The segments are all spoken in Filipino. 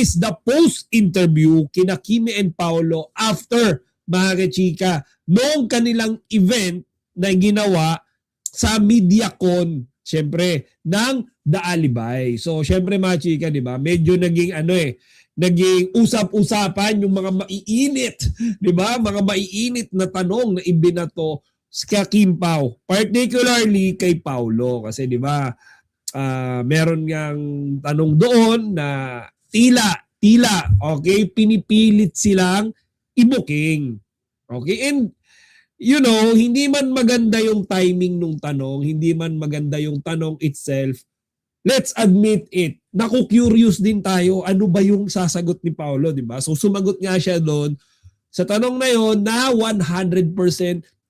is the post-interview kina Kimi and Paolo after, mga kachika, noong kanilang event na ginawa sa MediaCon, syempre, ng The Alibay. So, syempre mga chika, di ba? Medyo naging naging usap-usapan yung mga maiinit, di ba? Mga maiinit na tanong na ibinato sa Kim Pao, particularly kay Paolo kasi di ba? Meron ngang tanong doon na tila, okay, pinipilit silang i-booking. Okay, and you know, hindi man maganda yung timing nung tanong, hindi man maganda yung tanong itself, let's admit it, naku-curious din tayo, ano ba yung sasagot ni Paolo, di ba? So sumagot nga siya doon sa tanong na yon na 100%,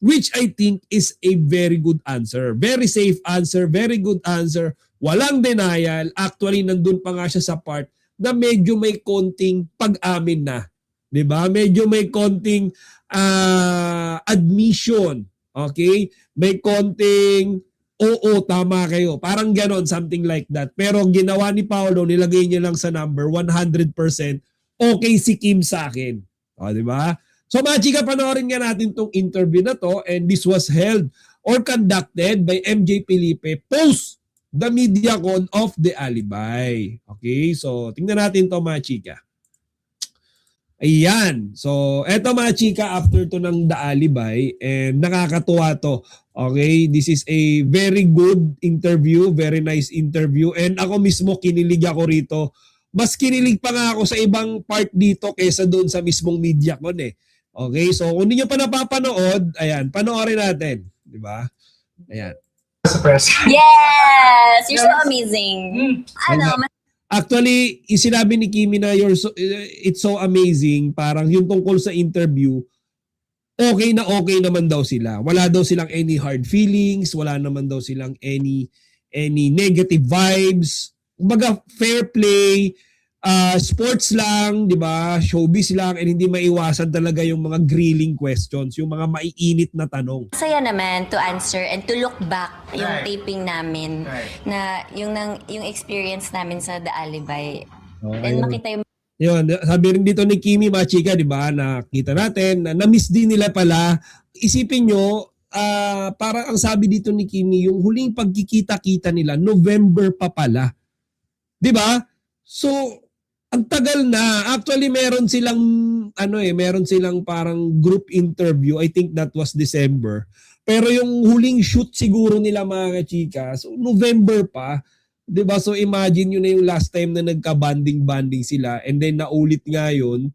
which I think is a very good answer. Very safe answer, very good answer. Walang denial. Actually, nandun pa nga siya sa part na medyo may konting pag-amin na. Diba? Medyo may konting admission. Okay? May konting, oo, tama kayo. Parang ganon, something like that. Pero ang ginawa ni Paolo, nilagay niya lang sa number, 100%, okay si Kim sa akin. O, diba? So mga chika, panoorin nga natin tong interview na to, and this was held or conducted by MJ Felipe post the MediaCon of The Alibay. Okay, so tingnan natin to mga chika. Ayan. So eto mga chika, after to ng The Alibay, and nakakatuwa to. Okay, this is a very good interview, very nice interview, and ako mismo kinilig ako rito. Mas kinilig pa nga ako sa ibang part dito kaysa doon sa mismong MediaCon eh. Okay, so kung hindi nyo pa napapanood, ayan, panoorin natin. Di ba? Ayan. Yes! You're so amazing. Actually, sinabi ni Kimi na it's so amazing, parang yung tungkol sa interview, okay naman daw sila. Wala daw silang any hard feelings, wala naman daw silang any negative vibes. Kumbaga, fair play, sports lang, di ba? Showbiz lang, and hindi maiwasan talaga yung mga grilling questions, yung mga maiinit na tanong. Saya naman to answer and to look back yung taping namin na yung experience namin sa The Alibay. And makita yung yun, sabi rin dito ni Kimi, mga chika, di ba? Nakita natin, na-miss din nila pala. Isipin nyo, parang ang sabi dito ni Kimi, yung huling pagkikita-kita nila, November pa pala. Di ba? So, ang tagal na. Actually, meron silang parang group interview. I think that was December. Pero yung huling shoot siguro nila mga chika, so November pa. 'Di ba? So imagine yun na yung last time na nagka-banding sila, and then naulit nga yun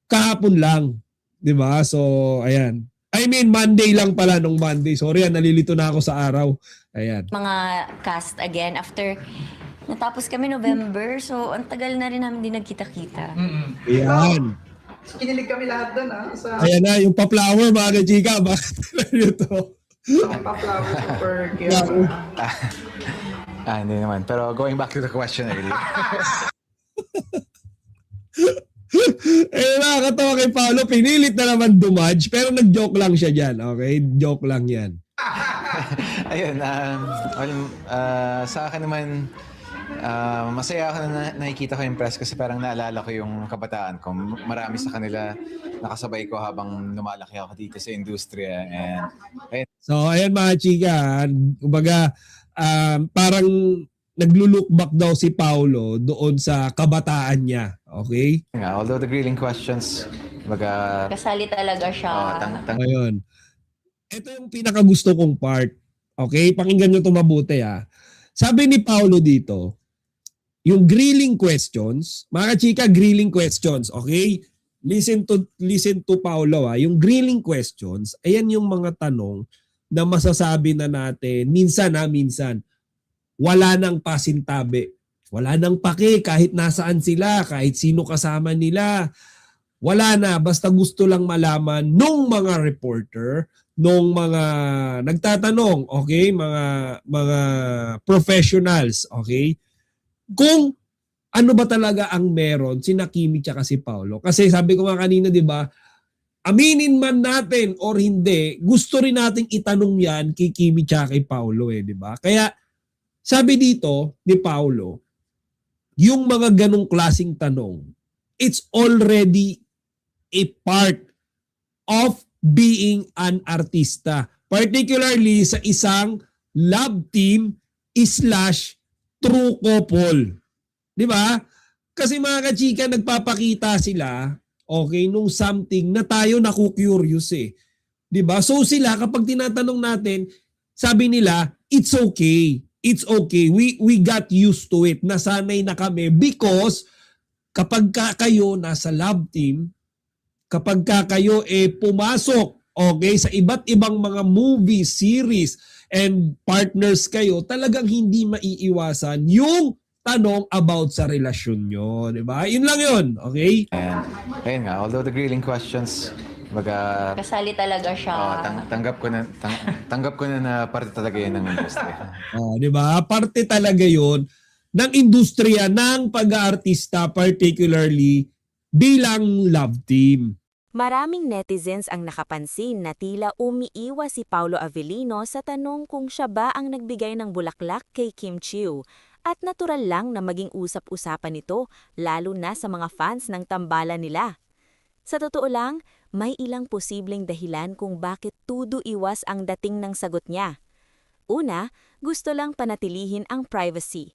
kahapon lang. 'Di ba? So, ayan. I mean, Monday lang pala nung Monday. Sorry, nalilito na ako sa araw. Ayan. mga cast again after natapos kami November, so ang tagal na rin namin din nagkita-kita. Ayan. Kinilig kami lahat doon sa Ayan na, yung pa-flower mga chika. Bakit ito? pa-flower super cute. Hindi naman. Pero going back to the question earlier. Nakakatawa kay Paolo, pinilit na naman dumudge, pero nag-joke lang siya dyan, okay? Joke lang yan. Ayun, sa akin naman, masaya ako na nakikita ko yung press kasi parang naalala ko yung kabataan ko. Marami sa kanila nakasabay ko habang lumalaki ako dito sa industriya. And So, ayan mga chika, kumbaga, parang naglulook back daw si Paolo doon sa kabataan niya. Okay? although the grilling questions, Kasali talaga siya. Ngayon, ito yung pinakagusto kong part. Okay? Pakinggan nyo ito mabuti ha. Sabi ni Paolo dito, yung grilling questions, mga chika, grilling questions, okay? Listen to Paolo ha. Yung grilling questions, ayan yung mga tanong na masasabi na natin, minsan, wala nang pasintabi. Wala nang pake kahit nasaan sila, kahit sino kasama nila. Wala na, basta gusto lang malaman nung mga reporter, nung mga nagtatanong, okay, mga professionals, okay, kung ano ba talaga ang meron sina Kimi tsaka si Paolo. Kasi sabi ko nga kanina, di ba, aminin man natin or hindi, gusto rin nating itanong yan kay Kimi tsaka kay Paolo di ba? Kaya sabi dito ni Paolo, yung mga ganong klasing tanong, it's already a part of being an artista. Particularly sa isang love team / true couple. Di ba? Kasi mga kachika, nagpapakita sila, okay, nung something na tayo naku-curious eh. Di ba? So sila, kapag tinatanong natin, sabi nila, it's okay. It's okay. We got used to it. Nasanay na kami because kapag kayo nasa love team, kapag kayo pumasok, okay, sa iba't ibang mga movie, series, and partners kayo, talagang hindi maiiwasan yung tanong about sa relasyon nyo. Diba? Yun lang yun. Okay? And ayun nga, although the grilling questions, baga, Kasali talaga siya. tanggap ko na parte talaga yun ng industry. Di ba? Parte talaga yun ng industriya ng pag-aartista, particularly bilang love team. Maraming netizens ang nakapansin na tila umiiwas si Paolo Avellino sa tanong kung siya ba ang nagbigay ng bulaklak kay Kim Chiu. At natural lang na maging usap-usapan ito, lalo na sa mga fans ng tambalan nila. Sa totoo lang, may ilang posibleng dahilan kung bakit tudo iwas ang dating ng sagot niya. Una, gusto lang panatilihin ang privacy.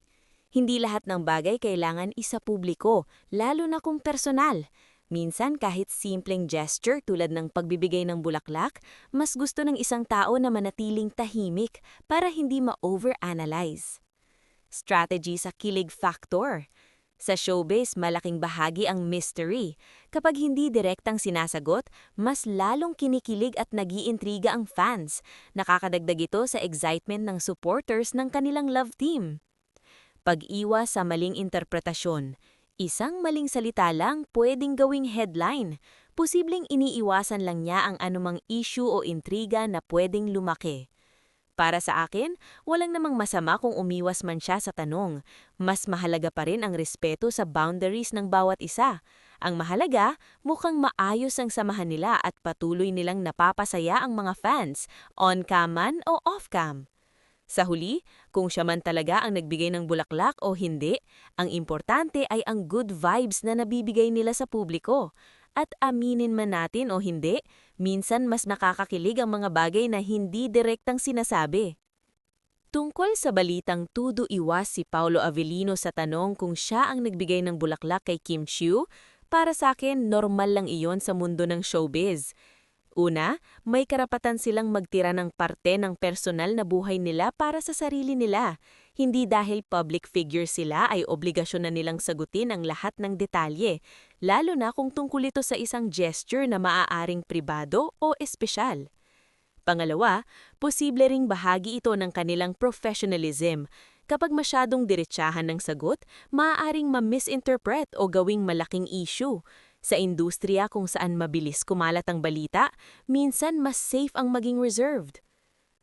Hindi lahat ng bagay kailangan isapubliko, lalo na kung personal. Minsan kahit simpleng gesture tulad ng pagbibigay ng bulaklak, mas gusto ng isang tao na manatiling tahimik para hindi ma-overanalyze. Strategy sa kilig factor. Sa showbiz, malaking bahagi ang mystery. Kapag hindi direktang sinasagot, mas lalong kinikilig at nag-iintriga ang fans. Nakakadagdag ito sa excitement ng supporters ng kanilang love team. Pag-iwas sa maling interpretasyon. Isang maling salita lang pwedeng gawing headline. Posibleng iniiwasan lang niya ang anumang issue o intriga na pwedeng lumaki. Para sa akin, walang namang masama kung umiwas man siya sa tanong. Mas mahalaga pa rin ang respeto sa boundaries ng bawat isa. Ang mahalaga, mukhang maayos ang samahan nila at patuloy nilang napapasaya ang mga fans, on-cam man o off-cam. Sa huli, kung siya man talaga ang nagbigay ng bulaklak o hindi, ang importante ay ang good vibes na nabibigay nila sa publiko. At aminin man natin o hindi, minsan mas nakakakilig ang mga bagay na hindi direktang sinasabi. Tungkol sa balitang tudo iwas si Paolo Avellino sa tanong kung siya ang nagbigay ng bulaklak kay Kim Chiu, para sa akin normal lang iyon sa mundo ng showbiz. Una, may karapatan silang magtira ng parte ng personal na buhay nila para sa sarili nila. Hindi dahil public figure sila ay obligasyon na nilang sagutin ang lahat ng detalye, lalo na kung tungkol ito sa isang gesture na maaaring pribado o espesyal. Pangalawa, posible ring bahagi ito ng kanilang professionalism. Kapag masyadong diretsahan ng sagot, maaaring ma-misinterpret o gawing malaking issue. Sa industriya kung saan mabilis kumalat ang balita, minsan mas safe ang maging reserved.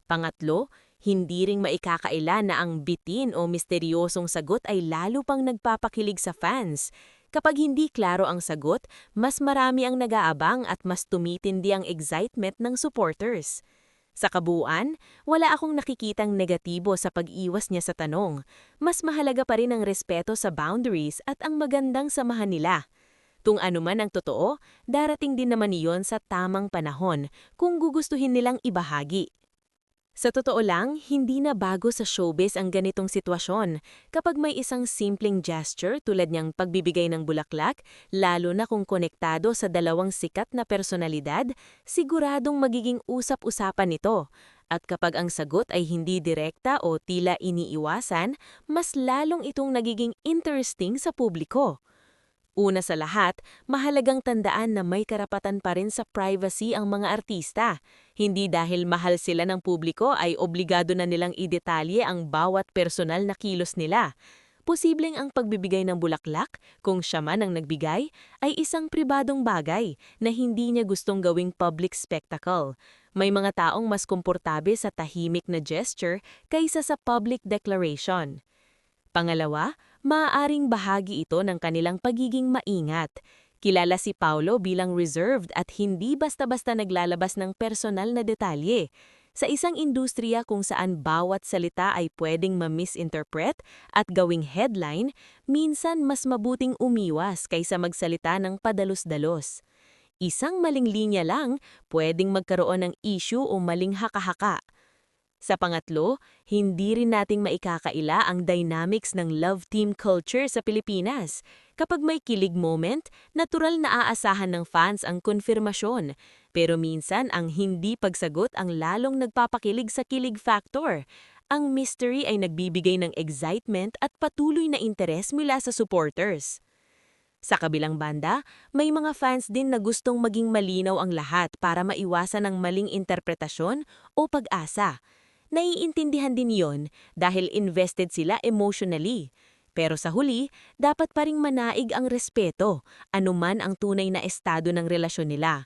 Pangatlo, hindi ring maikakaila na ang bitin o misteryosong sagot ay lalo pang nagpapakilig sa fans. Kapag hindi klaro ang sagot, mas marami ang nag-aabang at mas tumitindi ang excitement ng supporters. Sa kabuuan, wala akong nakikitang negatibo sa pag-iwas niya sa tanong. Mas mahalaga pa rin ang respeto sa boundaries at ang magandang samahan nila. Kung ano man ang totoo, darating din naman iyon sa tamang panahon kung gugustuhin nilang ibahagi. Sa totoo lang, hindi na bago sa showbiz ang ganitong sitwasyon. Kapag may isang simpleng gesture tulad niyang pagbibigay ng bulaklak, lalo na kung konektado sa dalawang sikat na personalidad, siguradong magiging usap-usapan ito. At kapag ang sagot ay hindi direkta o tila iniiwasan, mas lalong itong nagiging interesting sa publiko. Una sa lahat, mahalagang tandaan na may karapatan pa rin sa privacy ang mga artista. Hindi dahil mahal sila ng publiko ay obligado na nilang idetalye ang bawat personal na kilos nila. Posibleng ang pagbibigay ng bulaklak, kung siya man ang nagbigay, ay isang pribadong bagay na hindi niya gustong gawing public spectacle. May mga taong mas komportable sa tahimik na gesture kaysa sa public declaration. Pangalawa, maaaring bahagi ito ng kanilang pagiging maingat. Kilala si Paolo bilang reserved at hindi basta-basta naglalabas ng personal na detalye. Sa isang industriya kung saan bawat salita ay pwedeng ma-misinterpret at gawing headline, minsan mas mabuting umiwas kaysa magsalita ng padalos-dalos. Isang maling linya lang, pwedeng magkaroon ng issue o maling haka-haka. Sa pangatlo, hindi rin nating maikakaila ang dynamics ng love team culture sa Pilipinas. Kapag may kilig moment, natural na aasahan ng fans ang konfirmasyon. Pero minsan ang hindi pagsagot ang lalong nagpapakilig sa kilig factor. Ang mystery ay nagbibigay ng excitement at patuloy na interes mula sa supporters. Sa kabilang banda, may mga fans din na gustong maging malinaw ang lahat para maiwasan ang maling interpretasyon o pag-asa. Naiintindihan din yon dahil invested sila emotionally. Pero sa huli, dapat pa ring manaig ang respeto, anuman ang tunay na estado ng relasyon nila.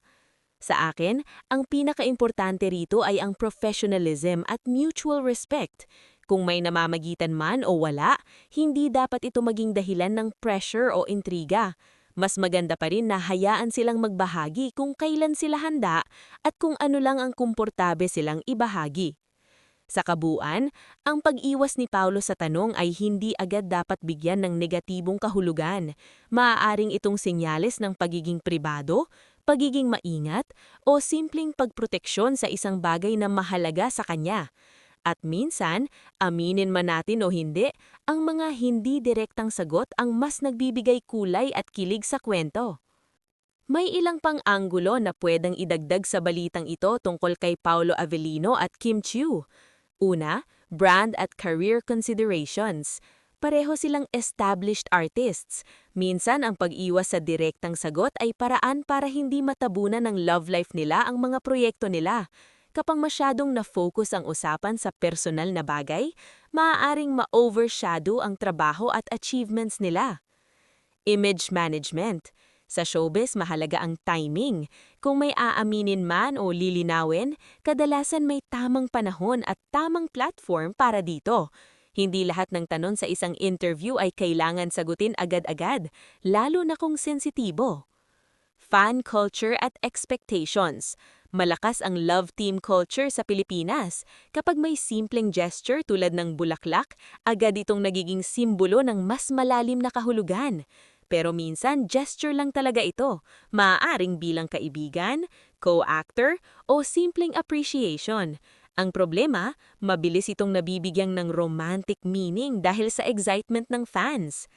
Sa akin, ang pinakaimportante rito ay ang professionalism at mutual respect. Kung may namamagitan man o wala, hindi dapat ito maging dahilan ng pressure o intriga. Mas maganda pa rin na hayaan silang magbahagi kung kailan sila handa at kung ano lang ang komportable silang ibahagi. Sa kabuuan, ang pag-iwas ni Paulo sa tanong ay hindi agad dapat bigyan ng negatibong kahulugan. Maaaring itong senyales ng pagiging pribado, pagiging maingat, o simpleng pagproteksyon sa isang bagay na mahalaga sa kanya. At minsan, aminin man natin o hindi, ang mga hindi direktang sagot ang mas nagbibigay kulay at kilig sa kwento. May ilang pang anggulo na pwedeng idagdag sa balitang ito tungkol kay Paulo Avellino at Kim Chiu. Una, brand at career considerations. Pareho silang established artists. Minsan ang pag-iwas sa direktang sagot ay paraan para hindi matabunan ng love life nila ang mga proyekto nila. Kapag masyadong na-focus ang usapan sa personal na bagay, maaaring ma-overshadow ang trabaho at achievements nila. Image management. Sa showbiz, mahalaga ang timing. Kung may aaminin man o lilinawin, kadalasan may tamang panahon at tamang platform para dito. Hindi lahat ng tanong sa isang interview ay kailangan sagutin agad-agad, lalo na kung sensitibo. Fan culture at expectations. Malakas ang love team culture sa Pilipinas. Kapag may simpleng gesture tulad ng bulaklak, agad itong nagiging simbolo ng mas malalim na kahulugan. Pero minsan, gesture lang talaga ito. Maaaring bilang kaibigan, co-actor, o simpleng appreciation. Ang problema, mabilis itong nabibigyang ng romantic meaning dahil sa excitement ng fans.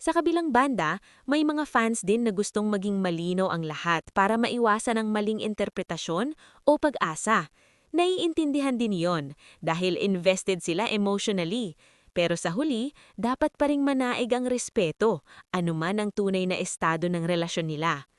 Sa kabilang banda, may mga fans din na gustong maging malinaw ang lahat para maiwasan ang maling interpretasyon o pag-asa. Naiintindihan din yon dahil invested sila emotionally. Pero sa huli, dapat pa ring manaig ang respeto, anuman ang tunay na estado ng relasyon nila.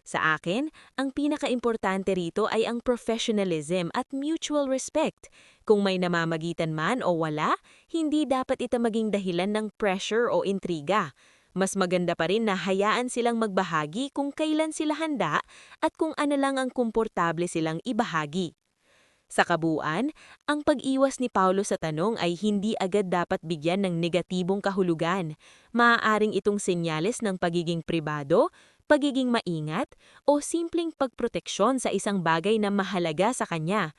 Sa akin, ang pinakaimportante rito ay ang professionalism at mutual respect. Kung may namamagitan man o wala, hindi dapat ito maging dahilan ng pressure o intriga. Mas maganda pa rin na hayaan silang magbahagi kung kailan sila handa at kung ano lang ang komportable silang ibahagi. Sa kabuuan, ang pag-iwas ni Paulo sa tanong ay hindi agad dapat bigyan ng negatibong kahulugan. Maaaring itong senyales ng pagiging pribado, pagiging maingat, o simpleng pagproteksyon sa isang bagay na mahalaga sa kanya.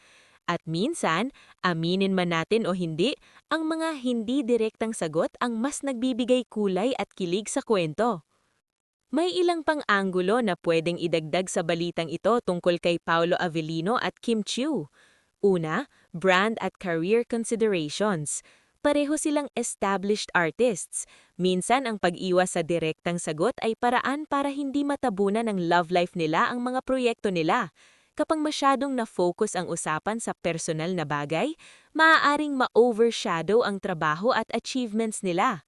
At minsan, aminin man natin o hindi, ang mga hindi direktang sagot ang mas nagbibigay kulay at kilig sa kwento. May ilang pang anggulo na pwedeng idagdag sa balitang ito tungkol kay Paulo Avellino at Kim Chiu. Una, brand at career considerations. Pareho silang established artists. Minsan ang pag-iwas sa direktang sagot ay paraan para hindi matabunan ng love life nila ang mga proyekto nila. Kapag masyadong na-focus ang usapan sa personal na bagay, maaaring ma-overshadow ang trabaho at achievements nila.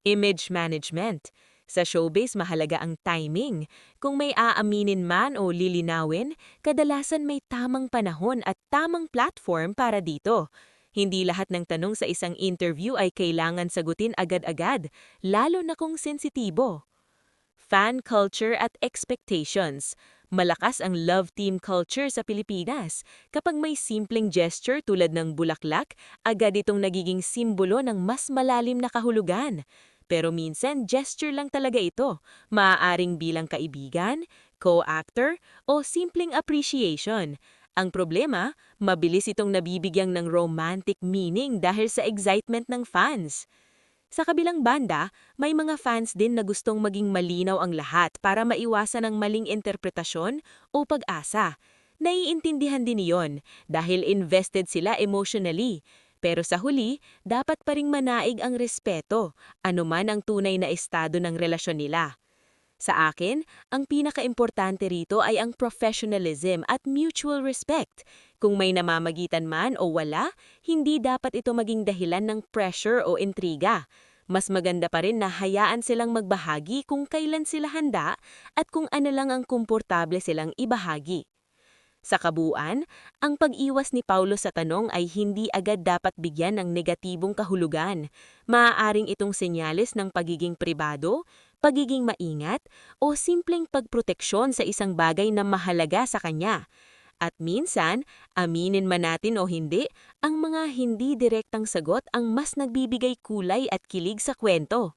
Image management. Sa showbiz, mahalaga ang timing. Kung may aaminin man o lilinawin, kadalasan may tamang panahon at tamang platform para dito. Hindi lahat ng tanong sa isang interview ay kailangan sagutin agad-agad, lalo na kung sensitibo. Fan culture at expectations. Malakas ang love team culture sa Pilipinas. Kapag may simpleng gesture tulad ng bulaklak, agad itong nagiging simbolo ng mas malalim na kahulugan. Pero minsan, gesture lang talaga ito. Maaaring bilang kaibigan, co-actor, o simpleng appreciation. Ang problema, mabilis itong nabibigyang ng romantic meaning dahil sa excitement ng fans. Sa kabilang banda, may mga fans din na gustong maging malinaw ang lahat para maiwasan ang maling interpretasyon o pag-asa. Naiintindihan din iyon dahil invested sila emotionally. Pero sa huli, dapat pa ring manaig ang respeto, anuman ang tunay na estado ng relasyon nila. Sa akin, ang pinakaimportante rito ay ang professionalism at mutual respect. Kung may namamagitan man o wala, hindi dapat ito maging dahilan ng pressure o intriga. Mas maganda pa rin na hayaan silang magbahagi kung kailan sila handa at kung ano lang ang komportable silang ibahagi. Sa kabuuan, ang pag-iwas ni Paulo sa tanong ay hindi agad dapat bigyan ng negatibong kahulugan. Maaaring itong senyales ng pagiging pribado, pagiging maingat, o simpleng pagproteksyon sa isang bagay na mahalaga sa kanya. At minsan, aminin man natin o hindi, ang mga hindi direktang sagot ang mas nagbibigay kulay at kilig sa kwento.